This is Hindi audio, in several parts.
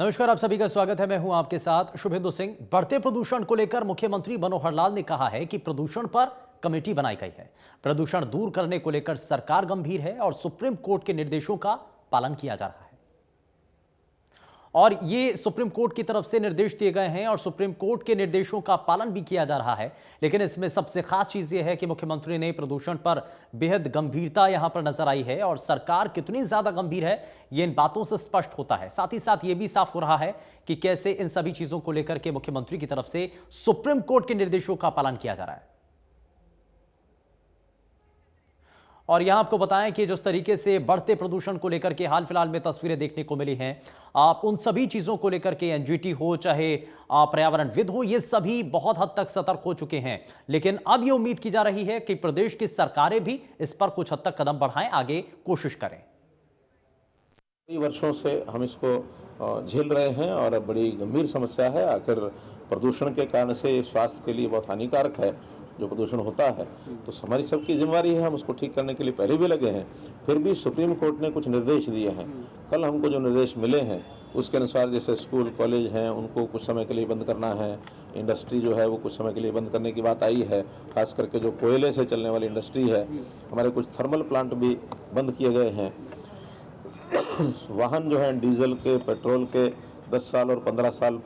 नमस्कार, आप सभी का स्वागत है। मैं हूं आपके साथ शुभेंदु सिंह। बढ़ते प्रदूषण को लेकर मुख्यमंत्री मनोहर लाल ने कहा है कि प्रदूषण पर कमेटी बनाई गई है। प्रदूषण दूर करने को लेकर सरकार गंभीर है और सुप्रीम कोर्ट के निर्देशों का पालन किया जा रहा है। और ये सुप्रीम कोर्ट की तरफ से निर्देश दिए गए हैं और सुप्रीम कोर्ट के निर्देशों का पालन भी किया जा रहा है। लेकिन इसमें सबसे खास चीज यह है कि मुख्यमंत्री ने प्रदूषण पर बेहद गंभीरता यहां पर नजर आई है और सरकार कितनी ज्यादा गंभीर है ये इन बातों से स्पष्ट होता है। साथ ही साथ ये भी साफ हो रहा है कि कैसे इन सभी चीजों को लेकर के मुख्यमंत्री की तरफ से सुप्रीम कोर्ट के निर्देशों का पालन किया जा रहा है। और यहां आपको बताएं कि जिस तरीके से बढ़ते प्रदूषण को लेकर के हाल फिलहाल में तस्वीरें देखने को मिली हैं, आप उन सभी चीजों को लेकर के एनजीटी हो चाहे पर्यावरणविद हो, ये सभी बहुत हद तक सतर्क हो चुके हैं। लेकिन अब ये उम्मीद की जा रही है कि प्रदेश की सरकारें भी इस पर कुछ हद तक कदम बढ़ाएं, आगे कोशिश करें। कई वर्षों से हम इसको झेल रहे हैं और बड़ी गंभीर समस्या है। आखिर प्रदूषण के कारण से स्वास्थ्य के लिए बहुत हानिकारक है जो प्रदूषण होता है, तो हमारी सबकी जिम्मेदारी है, हम उसको ठीक करने के लिए पहले भी लगे हैं। फिर भी सुप्रीम कोर्ट ने कुछ निर्देश दिए हैं। कल हमको जो निर्देश मिले हैं उसके अनुसार जैसे स्कूल कॉलेज हैं उनको कुछ समय के लिए बंद करना है, इंडस्ट्री जो है वो कुछ समय के लिए बंद करने की बात आई है। खास करके जो कोयले से चलने वाली इंडस्ट्री है, हमारे कुछ थर्मल प्लांट भी बंद किए गए हैं। वाहन जो हैं डीजल के, पेट्रोल के 10 साल और 15 साल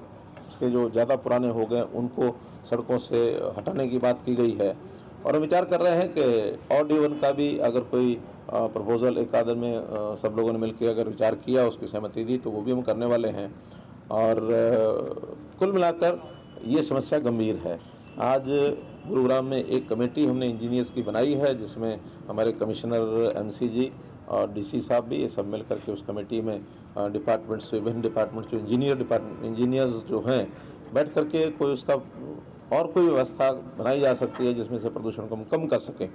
के जो ज़्यादा पुराने हो गए उनको सड़कों से हटाने की बात की गई है। और हम विचार कर रहे हैं कि ऑड इवन का भी अगर कोई प्रपोजल एक आध में सब लोगों ने मिलकर अगर विचार किया, उसकी सहमति दी, तो वो भी हम करने वाले हैं। और कुल मिलाकर ये समस्या गंभीर है। आज गुरुग्राम में एक कमेटी हमने इंजीनियर्स की बनाई है जिसमें हमारे कमिश्नर एमसी जी और डीसी साहब भी, ये सब मिल करके उस कमेटी में डिपार्टमेंट्स, विभिन्न डिपार्टमेंट्स जो इंजीनियर्स जो हैं बैठ करके कोई उसका और कोई व्यवस्था बनाई जा सकती है जिसमें से प्रदूषण को हम कम कर सकें,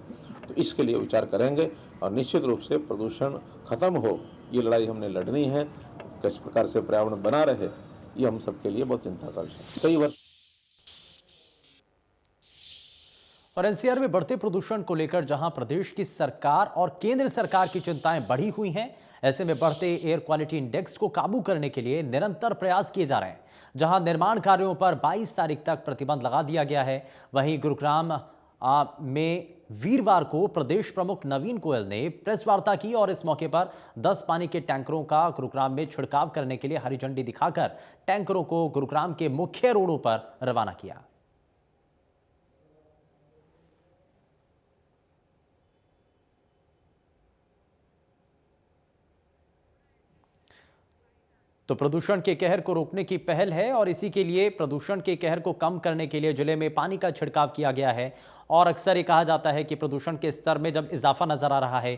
तो इसके लिए विचार करेंगे। और निश्चित रूप से प्रदूषण खत्म हो, ये लड़ाई हमने लड़नी है। किस प्रकार से पर्यावरण बना रहे, ये हम सबके लिए बहुत चिंता का विषय है। कई वर्ष और एनसीआर में बढ़ते प्रदूषण को लेकर जहां प्रदेश की सरकार और केंद्र सरकार की चिंताएं बढ़ी हुई हैं, ऐसे में बढ़ते एयर क्वालिटी इंडेक्स को काबू करने के लिए निरंतर प्रयास किए जा रहे हैं। जहां निर्माण कार्यों पर 22 तारीख तक प्रतिबंध लगा दिया गया है, वहीं गुरुग्राम में वीरवार को प्रदेश प्रमुख नवीन गोयल ने प्रेस वार्ता की और इस मौके पर 10 पानी के टैंकरों का गुरुग्राम में छिड़काव करने के लिए हरी झंडी दिखाकर टैंकरों को गुरुग्राम के मुख्य रोडों पर रवाना किया। तो प्रदूषण के कहर को रोकने की पहल है और इसी के लिए प्रदूषण के कहर को कम करने के लिए जिले में पानी का छिड़काव किया गया है। और अक्सर ये कहा जाता है कि प्रदूषण के स्तर में जब इजाफा नजर आ रहा है,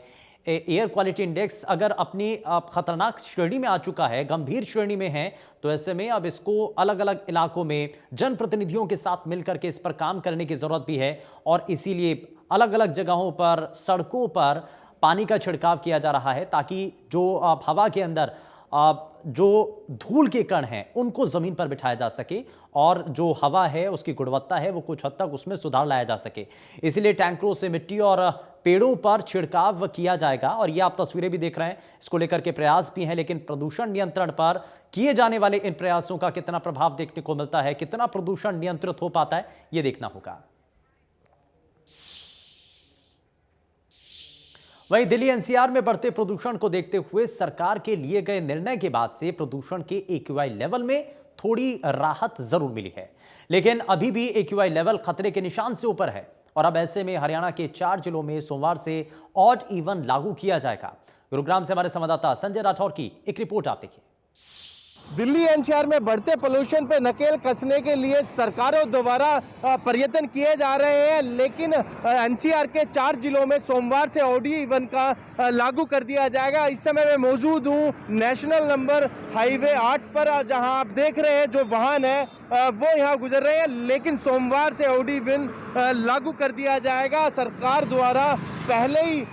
एयर क्वालिटी इंडेक्स अगर अपनी खतरनाक श्रेणी में आ चुका है, गंभीर श्रेणी में है, तो ऐसे में अब इसको अलग अलग इलाकों में जनप्रतिनिधियों के साथ मिलकर के इस पर काम करने की जरूरत भी है। और इसीलिए अलग अलग जगहों पर, सड़कों पर पानी का छिड़काव किया जा रहा है ताकि जो हवा के अंदर जो धूल के कण हैं उनको जमीन पर बिठाया जा सके और जो हवा है उसकी गुणवत्ता है वो कुछ हद तक उसमें सुधार लाया जा सके। इसलिए टैंकरों से मिट्टी और पेड़ों पर छिड़काव किया जाएगा। और ये आप तस्वीरें भी देख रहे हैं, इसको लेकर के प्रयास भी हैं। लेकिन प्रदूषण नियंत्रण पर किए जाने वाले इन प्रयासों का कितना प्रभाव देखने को मिलता है, कितना प्रदूषण नियंत्रित हो पाता है, ये देखना होगा। वहीं दिल्ली एनसीआर में बढ़ते प्रदूषण को देखते हुए सरकार के लिए गए निर्णय के बाद से प्रदूषण के एक्यूआई लेवल में थोड़ी राहत जरूर मिली है, लेकिन अभी भी एक्यूआई लेवल खतरे के निशान से ऊपर है। और अब ऐसे में हरियाणा के 4 जिलों में सोमवार से ऑड इवन लागू किया जाएगा। गुरुग्राम से हमारे संवाददाता संजय राठौर की एक रिपोर्ट आप देखिए। दिल्ली एनसीआर में बढ़ते पोल्यूशन पे नकेल कसने के लिए सरकारों द्वारा प्रयत्न किए जा रहे हैं, लेकिन एनसीआर के 4 जिलों में सोमवार से ऑडी इवन का लागू कर दिया जाएगा। इस समय मैं मौजूद हूँ नेशनल नंबर हाईवे 8 पर, जहां आप देख रहे हैं जो वाहन है वो यहाँ गुजर रहे हैं, लेकिन सोमवार से OD विन लागू कर दिया जाएगा। सरकार द्वारा पहले ही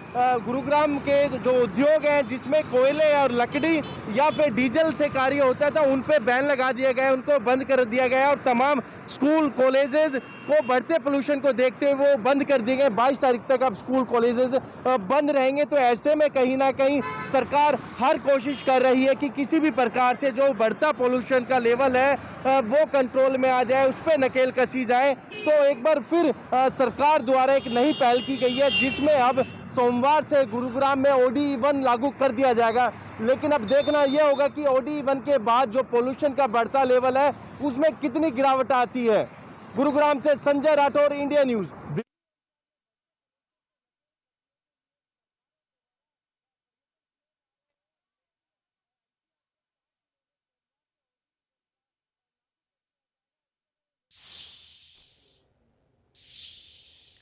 गुरुग्राम के जो उद्योग हैं जिसमें कोयले और लकड़ी या फिर डीजल से कार्य होता था, उन पे बैन लगा दिया गया है, उनको बंद कर दिया गया है और तमाम स्कूल कॉलेजेस को बढ़ते पोल्यूशन को देखते हुए वो बंद कर दिए गए। 22 तारीख तक अब स्कूल कॉलेजेस बंद रहेंगे। तो ऐसे में कहीं ना कहीं सरकार हर कोशिश कर रही है कि किसी भी प्रकार से जो बढ़ता पोल्यूशन का लेवल है वो कंट्रोल में आ जाए, उस पर नकेल कसी जाए। तो एक बार फिर सरकार द्वारा एक नई पहल की गई है जिसमें अब सोमवार से गुरुग्राम में OD1 लागू कर दिया जाएगा। लेकिन अब देखना यह होगा कि OD1 के बाद जो पोल्यूशन का बढ़ता लेवल है उसमें कितनी गिरावट आती है। गुरुग्राम से संजय राठौर, इंडिया न्यूज।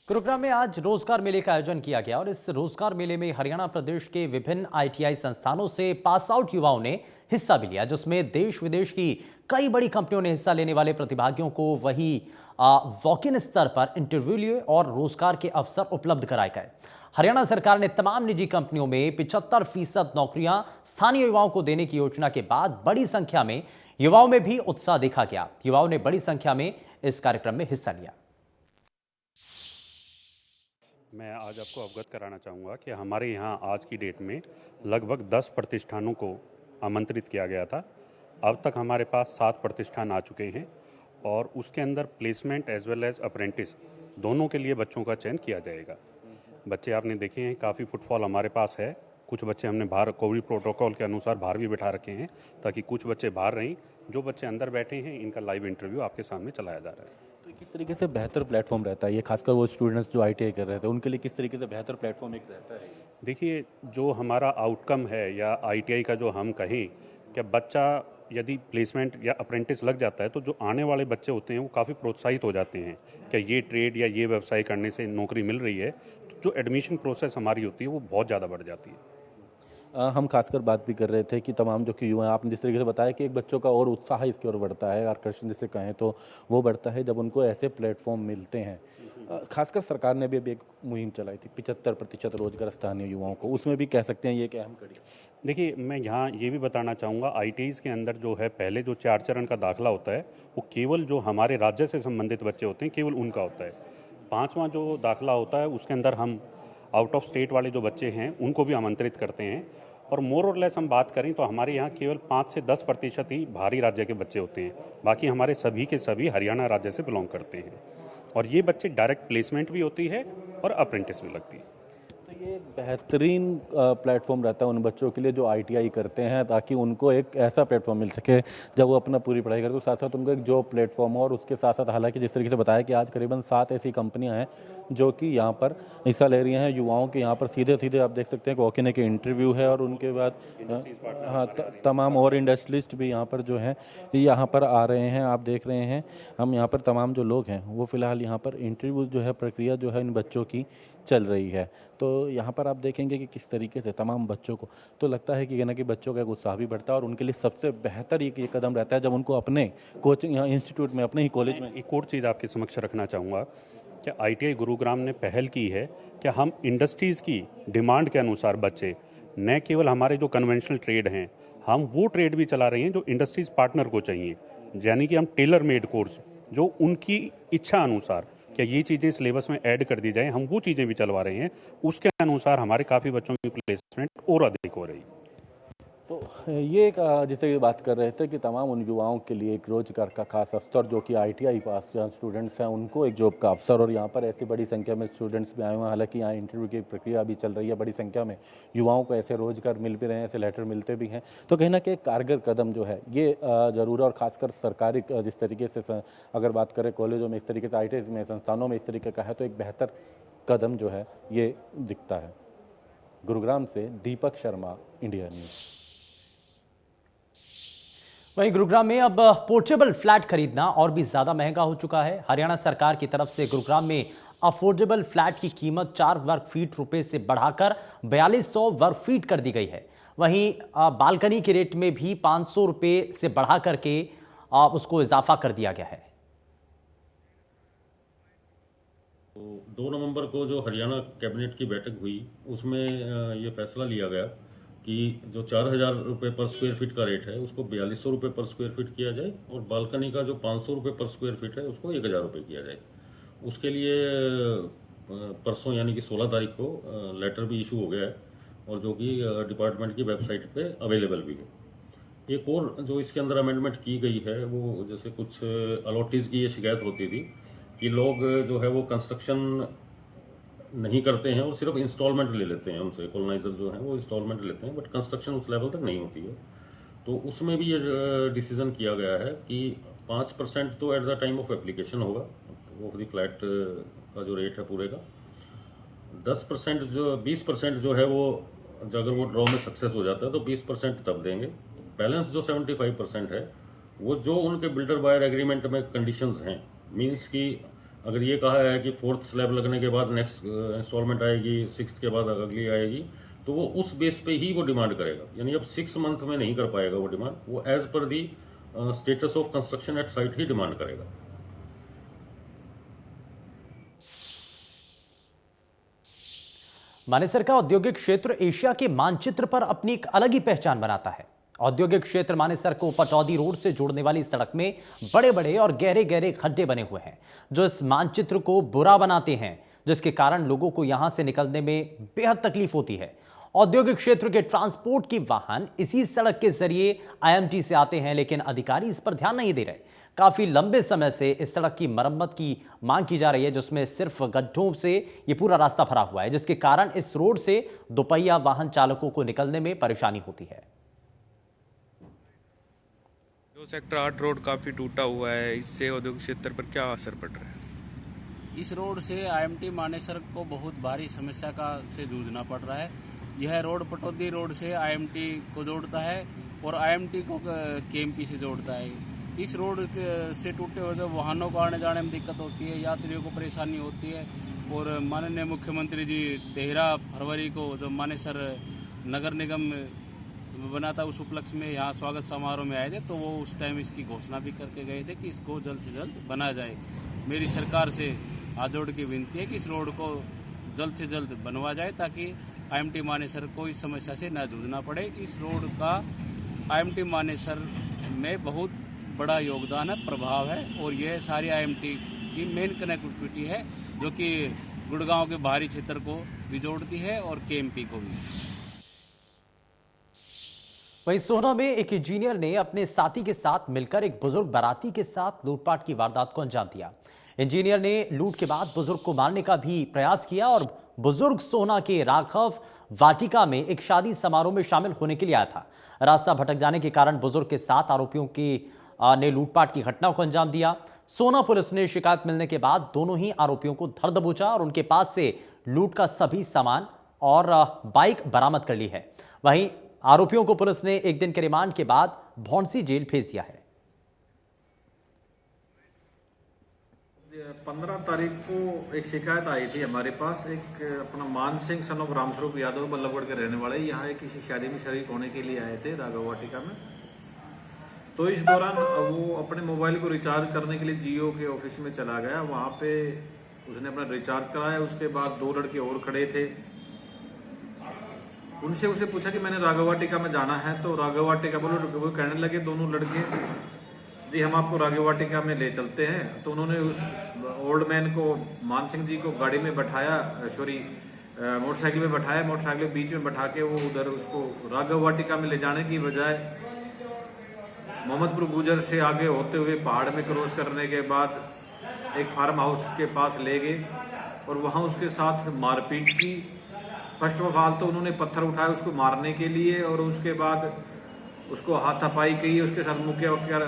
गुरुग्राम में आज रोजगार मेले का आयोजन किया गया और इस रोजगार मेले में हरियाणा प्रदेश के विभिन्न ITI संस्थानों से पास आउट युवाओं ने हिस्सा भी लिया, जिसमें देश विदेश की कई बड़ी कंपनियों ने हिस्सा लेने वाले प्रतिभागियों को वही वॉक इन स्तर पर इंटरव्यू लिए और रोजगार के अवसर उपलब्ध कराए गए। हरियाणा सरकार ने तमाम निजी कंपनियों में 75% नौकरियां स्थानीय युवाओं को देने की योजना के बाद बड़ी संख्या में युवाओं में भी उत्साह देखा गया। युवाओं ने बड़ी संख्या में इस कार्यक्रम में हिस्सा लिया। मैं आज आपको अवगत कराना चाहूँगा कि हमारे यहाँ आज की डेट में लगभग 10 प्रतिष्ठानों को आमंत्रित किया गया था। अब तक हमारे पास 7 प्रतिष्ठान आ चुके हैं और उसके अंदर placement as well as apprentice दोनों के लिए बच्चों का चयन किया जाएगा। बच्चे आपने देखे हैं, काफ़ी फुटफॉल हमारे पास है। कुछ बच्चे हमने बाहर कोविड प्रोटोकॉल के अनुसार बाहर भी बिठा रखे हैं ताकि कुछ बच्चे बाहर रहें। जो बच्चे अंदर बैठे हैं इनका लाइव इंटरव्यू आपके सामने चलाया जा रहा है। तो किस तरीके से बेहतर प्लेटफॉर्म रहता है ये, खासकर वो स्टूडेंट्स जो ITI कर रहे थे उनके लिए किस तरीके से बेहतर प्लेटफॉर्म एक रहता है? देखिए, जो हमारा आउटकम है या ITI का जो हम कहें कि बच्चा यदि प्लेसमेंट या अप्रेंटिस लग जाता है तो जो आने वाले बच्चे होते हैं वो काफ़ी प्रोत्साहित हो जाते हैं कि ये ट्रेड या ये व्यवसाय करने से नौकरी मिल रही है। तो जो एडमिशन प्रोसेस हमारी होती है वो बहुत ज़्यादा बढ़ जाती है। हम खासकर बात भी कर रहे थे कि तमाम जो कि युवा, आपने जिस तरीके से बताया कि एक बच्चों का और उत्साह इसकी ओर बढ़ता है, आकर्षण जिसे कहें तो वो बढ़ता है जब उनको ऐसे प्लेटफॉर्म मिलते हैं। खासकर सरकार ने भी अभी एक मुहिम चलाई थी 75% रोजगार स्थानीय युवाओं को, उसमें भी कह सकते हैं ये एक अहम कड़ी। देखिए, मैं यहाँ ये भी बताना चाहूँगा, ITIs के अंदर जो है पहले जो 4 चरण का दाखिला होता है वो केवल जो हमारे राज्य से संबंधित बच्चे होते हैं केवल उनका होता है। 5वां जो दाखिला होता है उसके अंदर हम आउट ऑफ स्टेट वाले जो बच्चे हैं उनको भी आमंत्रित करते हैं। और मोर और लेस हम बात करें तो हमारे यहाँ केवल 5 से 10% ही बाहरी राज्य के बच्चे होते हैं, बाकी हमारे सभी के सभी हरियाणा राज्य से बिलोंग करते हैं। और ये बच्चे डायरेक्ट प्लेसमेंट भी होती है और अप्रेंटिस भी लगती है। तो ये बेहतरीन प्लेटफॉर्म रहता है उन बच्चों के लिए जो ITI करते हैं, ताकि उनको एक ऐसा प्लेटफॉर्म मिल सके जब वो अपना पूरी पढ़ाई करते, तो साथ साथ उनको एक जॉब प्लेटफॉर्म हो। और उसके साथ साथ हालांकि जिस तरीके से बताया कि आज करीबन 7 ऐसी कंपनियां हैं जो कि यहाँ पर हिस्सा ले रही हैं युवाओं के। यहाँ पर सीधे सीधे आप देख सकते हैं वॉक इन के इंटरव्यू है और उनके बाद हाँ तमाम और इंडस्ट्रियलिस्ट भी यहाँ पर जो हैं यहाँ पर आ रहे हैं। आप देख रहे हैं हम यहाँ पर तमाम जो लोग हैं वो फिलहाल यहाँ पर इंटरव्यू जो है प्रक्रिया जो है इन बच्चों की चल रही है। तो यहाँ पर आप देखेंगे कि किस तरीके से तमाम बच्चों को तो लगता है कि ना कि बच्चों का एक उत्साह भी बढ़ता है और उनके लिए सबसे बेहतर ये कदम रहता है जब उनको अपने कोचिंग यहाँ इंस्टीट्यूट में, अपने ही कॉलेज में। एक और चीज़ आपके समक्ष रखना चाहूँगा कि ITI गुरुग्राम ने पहल की है कि हम इंडस्ट्रीज़ की डिमांड के अनुसार बच्चे, न केवल हमारे जो कन्वेंशनल ट्रेड हैं, हम वो ट्रेड भी चला रहे हैं जो इंडस्ट्रीज़ पार्टनर को चाहिए। यानी कि हम टेलर मेड कोर्स जो उनकी इच्छा अनुसार क्या ये चीज़ें सिलेबस में ऐड कर दी जाएं, हम वो चीज़ें भी चलवा रहे हैं। उसके अनुसार हमारे काफ़ी बच्चों की प्लेसमेंट और अधिक हो रही है। तो ये एक जिसे बात कर रहे थे कि तमाम उन युवाओं के लिए एक रोजगार का खास अवसर जो कि ITI पास स्टूडेंट्स हैं उनको एक जॉब का अवसर, और यहाँ पर ऐसी बड़ी संख्या में स्टूडेंट्स भी आए हुए हैं। हालांकि यहाँ इंटरव्यू की प्रक्रिया भी चल रही है, बड़ी संख्या में युवाओं को ऐसे रोजगार मिल भी रहे हैं, ऐसे लेटर मिलते भी हैं। तो कहीं ना कहीं कारगर कदम जो है ये ज़रूर है। और खासकर सरकारी जिस तरीके से अगर बात करें कॉलेजों में इस तरीके से, ITI में संस्थानों में इस तरीके का है, तो एक बेहतर कदम जो है ये दिखता है। गुरुग्राम से दीपक शर्मा, इंडिया न्यूज़। वहीं गुरुग्राम में अब पोर्टेबल फ्लैट खरीदना और भी ज्यादा महंगा हो चुका है। हरियाणा सरकार की तरफ से गुरुग्राम में अफोर्डेबल फ्लैट की कीमत 4 वर्ग फीट रुपए से बढ़ाकर 4200 वर्ग फीट कर दी गई है। वहीं बालकनी के रेट में भी 500 रुपए से बढ़ा करके उसको इजाफा कर दिया गया है। तो 2 नवंबर को जो हरियाणा कैबिनेट की बैठक हुई उसमें ये फैसला लिया गया कि जो 4,000 रुपये पर स्क्वायर फीट का रेट है उसको 4,200 रुपये पर स्क्वायर फीट किया जाए और बालकनी का जो 500 रुपये पर स्क्वायर फीट है उसको 1,000 रुपये किया जाए। उसके लिए परसों यानी कि 16 तारीख को लेटर भी इशू हो गया है और जो कि डिपार्टमेंट की वेबसाइट पे अवेलेबल भी है। एक और जो इसके अंदर अमेंडमेंट की गई है वो जैसे कुछ अलॉटीज़ की ये शिकायत होती थी कि लोग जो है वो कंस्ट्रक्शन नहीं करते हैं और सिर्फ इंस्टॉलमेंट ले लेते हैं उनसे, कॉलोनाइजर जो हैं वो इंस्टॉलमेंट लेते हैं बट कंस्ट्रक्शन उस लेवल तक नहीं होती है। तो उसमें भी ये डिसीजन किया गया है कि 5% तो at the time of application होगा ऑफ द फ्लैट का जो रेट है पूरे का। 10% जो 20% जो है वो अगर वो ड्रॉ में सक्सेस हो जाता है तो 20% तब देंगे। बैलेंस जो 75% है वो जो उनके बिल्डर बायर एग्रीमेंट में कंडीशंस हैं, मींस कि अगर ये कहा है कि 4th स्लैब लगने के बाद नेक्स्ट इंस्टॉलमेंट आएगी, 6th के बाद अगली आएगी, तो वो उस बेस पे ही वो डिमांड करेगा। यानी अब 6 मंथ में नहीं कर पाएगा वो डिमांड, वो as per the status of construction at site ही डिमांड करेगा। मानेसर का औद्योगिक क्षेत्र एशिया के मानचित्र पर अपनी एक अलग ही पहचान बनाता है। औद्योगिक क्षेत्र मानेसर को पटौदी रोड से जोड़ने वाली सड़क में बड़े बड़े और गहरे गहरे खड्डे बने हुए हैं जो इस मानचित्र को बुरा बनाते हैं, जिसके कारण लोगों को यहां से निकलने में बेहद तकलीफ होती है। औद्योगिक क्षेत्र के ट्रांसपोर्ट के वाहन इसी सड़क के जरिए आईएमटी से आते हैं, लेकिन अधिकारी इस पर ध्यान नहीं दे रहे। काफी लंबे समय से इस सड़क की मरम्मत की मांग की जा रही है, जिसमें सिर्फ गड्ढों से ये पूरा रास्ता भरा हुआ है, जिसके कारण इस रोड से दोपहिया वाहन चालकों को निकलने में परेशानी होती है। जो सेक्टर 8 रोड काफ़ी टूटा हुआ है, इससे औद्योगिक क्षेत्र पर क्या असर पड़ रहा है? इस रोड से आईएमटी मानेसर को बहुत भारी समस्या से जूझना पड़ रहा है। यह रोड पटौदी रोड से आईएमटी को जोड़ता है और आईएमटी को केएमपी से जोड़ता है। इस रोड से टूटे हुए जो वाहनों को आने जाने में दिक्कत होती है, यात्रियों को परेशानी होती है। और माननीय मुख्यमंत्री जी 13 फरवरी को जो मानेसर नगर निगम बना था उस उपलक्ष्य में यहाँ स्वागत समारोह में आए थे, तो वो उस टाइम इसकी घोषणा भी करके गए थे कि इसको जल्द से जल्द बना जाए। मेरी सरकार से हाथ जोड़ की विनती है कि इस रोड को जल्द से जल्द बनवा जाए ताकि आईएमटी मानेसर को इस समस्या से न जूझना पड़े। इस रोड का आईएमटी मानेसर में बहुत बड़ा योगदान है, प्रभाव है और यह सारी आईएमटी की मेन कनेक्टिविटी है जो कि गुड़गांव के बाहरी क्षेत्र को भी जोड़ती है और केएमपी को भी। वहीं सोहना में एक इंजीनियर ने अपने साथी के साथ मिलकर एक बुजुर्ग बाराती के साथ लूटपाट की वारदात को अंजाम दिया। इंजीनियर ने लूट के बाद बुजुर्ग को मारने का भी प्रयास किया और बुजुर्ग सोहना के राघव वाटिका में एक शादी समारोह में शामिल होने के लिए आया था। रास्ता भटक जाने के कारण बुजुर्ग के साथ आरोपियों ने लूटपाट की घटना को अंजाम दिया। सोहना पुलिस ने शिकायत मिलने के बाद दोनों ही आरोपियों को धर दबोचा और उनके पास से लूट का सभी सामान और बाइक बरामद कर ली है। वहीं आरोपियों को पुलिस ने एक दिन के रिमांड के बाद भौंसी जेल भेज दिया है। 15 तारीख को एक शिकायत आई थी हमारे पास। एक अपना मान सिंह सन ऑफ रामस्वरूप यादव बल्लभगढ़ के रहने वाले यहाँ किसी शादी में शरीक होने के लिए आए थे राघव वाटिका में। तो इस दौरान वो अपने मोबाइल को रिचार्ज करने के लिए जियो के ऑफिस में चला गया। वहां पे उसने अपना रिचार्ज कराया। उसके बाद 2 लड़के और खड़े थे। उनसे उसे पूछा कि मैंने राघव वाटिका में जाना है, तो राघव वाटिका वो कहने लगे दोनों लड़के जी हम आपको राघव वाटिका में ले चलते हैं। तो उन्होंने उस ओल्ड मैन को मान सिंह जी को गाड़ी में बैठाया, मोटरसाइकिल में बैठाया। मोटरसाइकिल के बीच में बैठा के वो उधर उसको राघव वाटिका में ले जाने की बजाय मोहम्मदपुर गुजर से आगे होते हुए पहाड़ में क्रॉस करने के बाद एक फार्म हाउस के पास ले गए और वहां उसके साथ मारपीट की। फर्स्ट ऑफ ऑल तो उन्होंने पत्थर उठाए उसको मारने के लिए और उसके बाद उसको हाथापाई की, उसके साथ मुक्के वक्के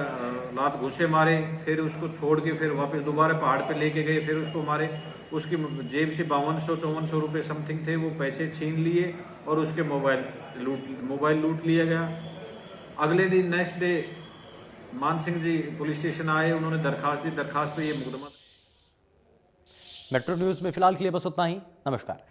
लात घुसे मारे। फिर उसको छोड़ के फिर वापस दोबारा पहाड़ पे लेके गए, फिर उसको मारे। उसकी जेब से 5200-5400 रुपए समथिंग थे, वो पैसे छीन लिए और उसके मोबाइल लूट लिया गया। अगले दिन नेक्स्ट डे मान सिंह जी पुलिस स्टेशन आए, उन्होंने दरखास्त दी। दरखास्त पे ये मुकदमा। मेट्रो न्यूज में फिलहाल के लिए बस उतना ही। नमस्कार।